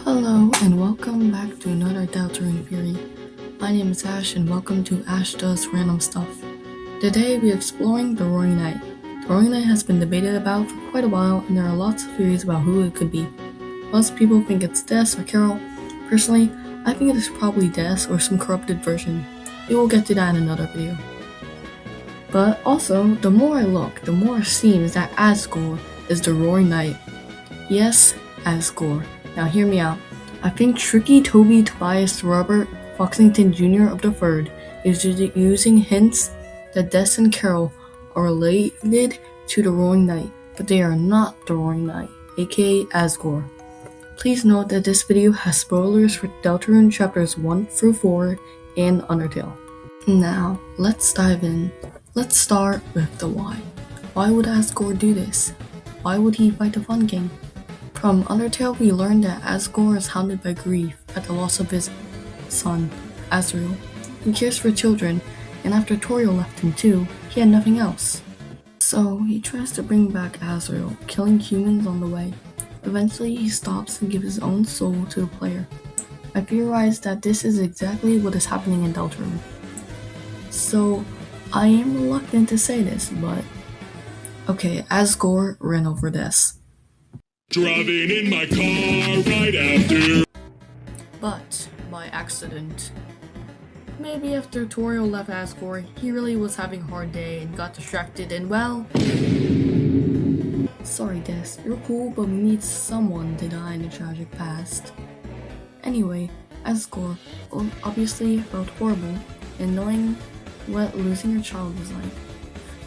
Hello and welcome back to another Deltarune Theory. My name is Ash and welcome to Ash Does Random Stuff. Today we are exploring the Roaring Knight. The Roaring Knight has been debated about for quite a while and there are lots of theories about who it could be. Most people think it's Des or Carol. Personally, I think it is probably Des or some corrupted version. We will get to that in another video. But also, the more I look, the more it seems that Asgore is the Roaring Knight. Yes, Asgore. Now hear me out. I think Tricky Toby Tobias Robert Foxington Jr. of the Third is using hints that Des and Carol are related to the Roaring Knight, but they are not the Roaring Knight, aka Asgore. Please note that this video has spoilers for Deltarune chapters 1 through 4 and Undertale. Now, let's dive in. Let's start with the why. Why would Asgore do this? Why would he fight the Fun King? From Undertale, we learned that Asgore is haunted by grief at the loss of his son, Azrael. He cares for children, and after Toriel left him too, he had nothing else. So he tries to bring back Azrael, killing humans on the way. Eventually, he stops and gives his own soul to the player. I theorize that this is exactly what is happening in Deltarune. So, I am reluctant to say this, but okay, Asgore ran over this. Driving in my car right after. But by accident. Maybe after Toriel left Asgore, he really was having a hard day and got distracted and well... Sorry Des, you're cool, but we need someone to die in a tragic past. Anyway, Asgore obviously felt horrible, and knowing what losing your child was like,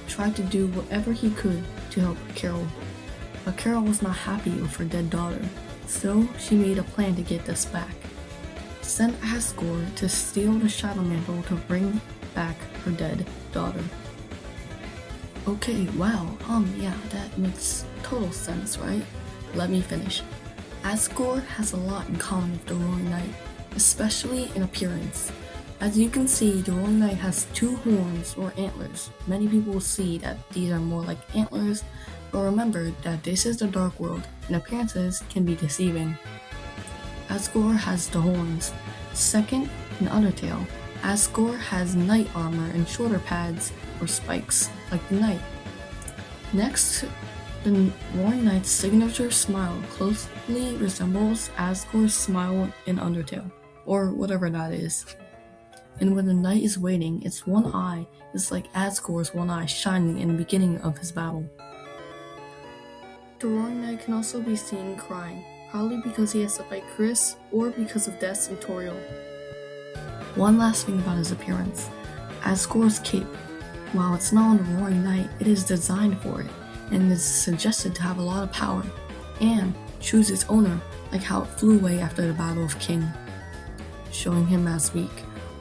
tried to do whatever he could to help Carol. But Carol was not happy with her dead daughter, so she made a plan to get Des back. Sent Asgore to steal the Shadow Mantle to bring back her dead daughter. Okay, wow, yeah, that makes total sense, right? Let me finish. Asgore has a lot in common with the Roaring Knight, especially in appearance. As you can see, the Roaring Knight has two horns or antlers. Many people will see that these are more like antlers, but remember that this is the Dark World, and appearances can be deceiving. Asgore has the horns. Second, in Undertale, Asgore has knight armor and shoulder pads or spikes, like the knight. Next, the Roaring Knight's signature smile closely resembles Asgore's smile in Undertale, or whatever that is. And when the knight is waiting, its one eye is like Asgore's one eye shining in the beginning of his battle. The Roaring Knight can also be seen crying, probably because he has to fight Chris, or because of Des and Toriel. One last thing about his appearance. Asgore's cape. While it's not on the Roaring Knight, it is designed for it, and is suggested to have a lot of power, and choose its owner, like how it flew away after the Battle of King, showing him as weak.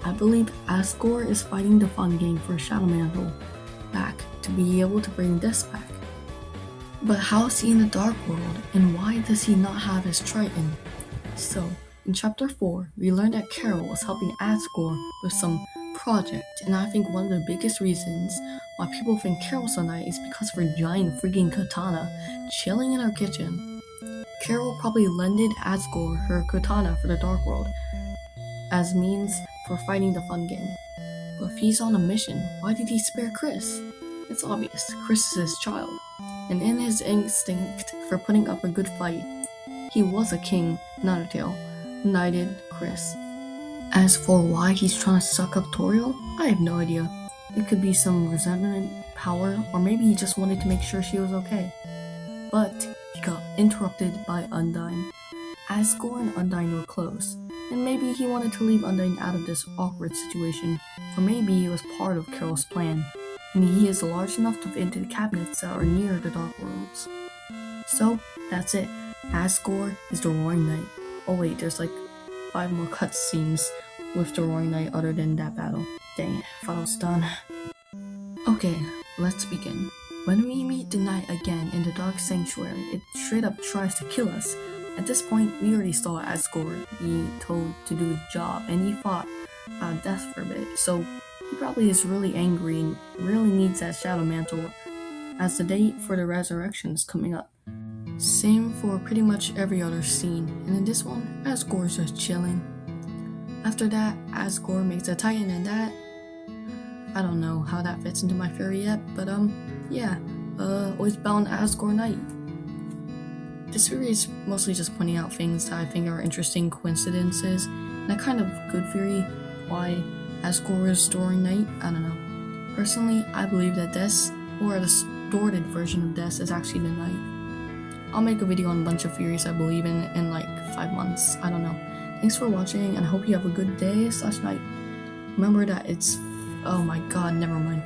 I believe Asgore is fighting the Fun King for Shadow Mantle back to be able to bring Des back. But how is he in the Dark World, and why does he not have his Triton? So, in Chapter 4, we learned that Carol was helping Asgore with some project, and I think one of the biggest reasons why people think Carol's a knight is because of her giant freaking katana chilling in her kitchen. Carol probably lended Asgore her katana for the Dark World, as means for fighting the Fun King. But if he's on a mission, why did he spare Chris? It's obvious, Chris is his child, and in his instinct for putting up a good fight, he was a king in Undertale, knighted Chris. As for why he's trying to suck up Toriel, I have no idea. It could be some resentment, power, or maybe he just wanted to make sure she was okay. But he got interrupted by Undyne. Asgore and Undyne were close, and maybe he wanted to leave Undyne out of this awkward situation, or maybe it was part of Carol's plan, and he is large enough to fit into the cabinets that are near the Dark Worlds. So, that's it. Asgore is the Roaring Knight. Oh wait, there's like 5 more cutscenes with the Roaring Knight other than that battle. Dang it, I thought I was done. Okay, let's begin. When we meet the knight again in the Dark Sanctuary, it straight up tries to kill us. At this point, we already saw Asgore be told to do his job, and he fought Death for a bit, so he probably is really angry and really needs that Shadow Mantle, as the date for the resurrection is coming up. Same for pretty much every other scene, and in this one, Asgore's just chilling. After that, Asgore makes a Titan, and that, I don't know how that fits into my theory yet, but yeah, always bound Asgore Knight. This theory is mostly just pointing out things that I think are interesting coincidences, and a kind of good theory why Asgore is During Night. I don't know. Personally, I believe that Des, or a distorted version of Des, is actually the Night. I'll make a video on a bunch of theories I believe in like 5 months. I don't know. Thanks for watching, and I hope you have a good day/night. Remember that it's... oh my god, never mind.